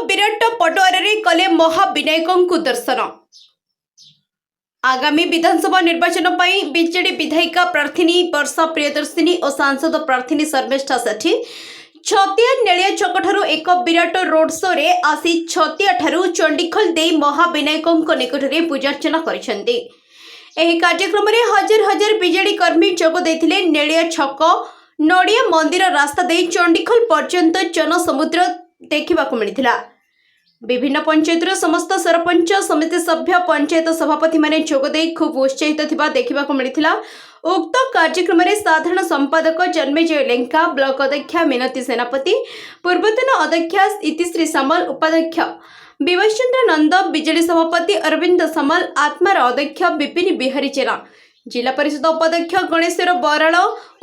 विराट पटुआरे कले महाविनायकों दर्शन। आगामी विधानसभा निर्वाचन पर बीजेडी विधायिका प्रार्थी वर्षा प्रियदर्शिनी और सांसद प्रार्थी शर्मिष्ठा सेठी छतिया नेलिया छक ठारू एक विराट रोड शो रे आसी छतिया ठारू चंडीखोल दे महाविनायकों निकट में पूजार्चना करिसेंती। एही कार्यक्रम रे हजार हजार बीजेडी कर्मी जोग देथिले। नेलिया छक नड़िया मंदिर रास्ता दे चंडीखोल पर्यंत जनसमुद्र देखा मिलता। विभिन्न पंचायतर समस्त सरपंच समिति सभ्य पंचायत सभापति माने जोगदे खूब उत्साहित थिबा देखा मिलता। उक्त कार्यक्रम में साधारण संपादक जन्मेजय लेंका, ब्लॉक अध्यक्षा मिनती सेनापति, पूर्वतन अध्यक्षा इतिश्री सामल, उपाध्यक्ष विवशचंद्र नंद, बिजेडी सभापति अरविंद सामल, आत्मार अध्यक्ष विपिन बिहारी जेना, जिला परिषद उपाध्यक्ष गणेश्वर बराल,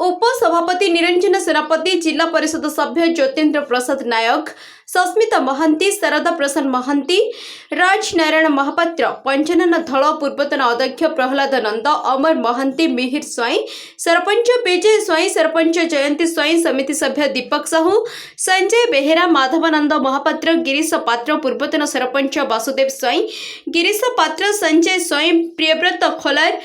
उपसभापति निरंजन सेनापति, जिला परिषद सभ्य ज्योतिन्द्र प्रसाद नायक, सस्मिता महांती, शारदा प्रसाद महांती, राजनारायण महापात्र, पंचानन धल, पूर्वतन अध्यक्ष प्रहलाद नंद, अमर महांती, मिहिर स्वाई, सरपंच विजय स्वाई, सरपंच जयंती स्वाई, समिति सभ्य दीपक साहू, संजय बेहेरा, माधवानंद महापात्र, गिरीश पात्र, पूर्वतन सरपंच वासुदेव स्वाई, गिरीश पात्र, संजय स्वाई, प्रियव्रत खोलार,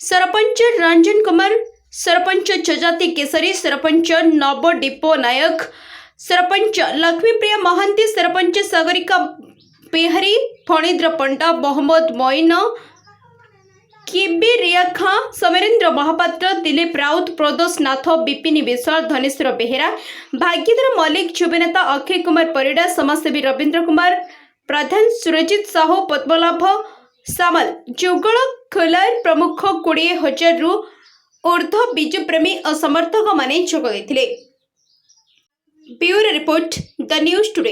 सरपंच रंजन कुमार, सरपंच चजाती केसरी, सरपंच नव डिपो नायक, सरपंच लक्ष्मीप्रिया महांती, सरपंच सागरिका बिहारी, फणीद्र पंडा, मोहम्मद मोइन, किबी रिया खां, समेरेन्द्र महापात्र, दिलीप राउत, प्रदोष नाथ, विपिन विश्वाल, धनेश्वर बेहेरा, भाग्यधर मल्लिक, जुबनेता अक्षय कुमार परिडा, समाजसेवी रविंद्र कुमार प्रधान, सुरजित साहू, पद्मलाभ सामल, जुगल खोलार प्रमुख 20,000 रु ऊर्ध्व बिजु प्रेमी और समर्थक माने जोग देथिले। Bureau report, the news today.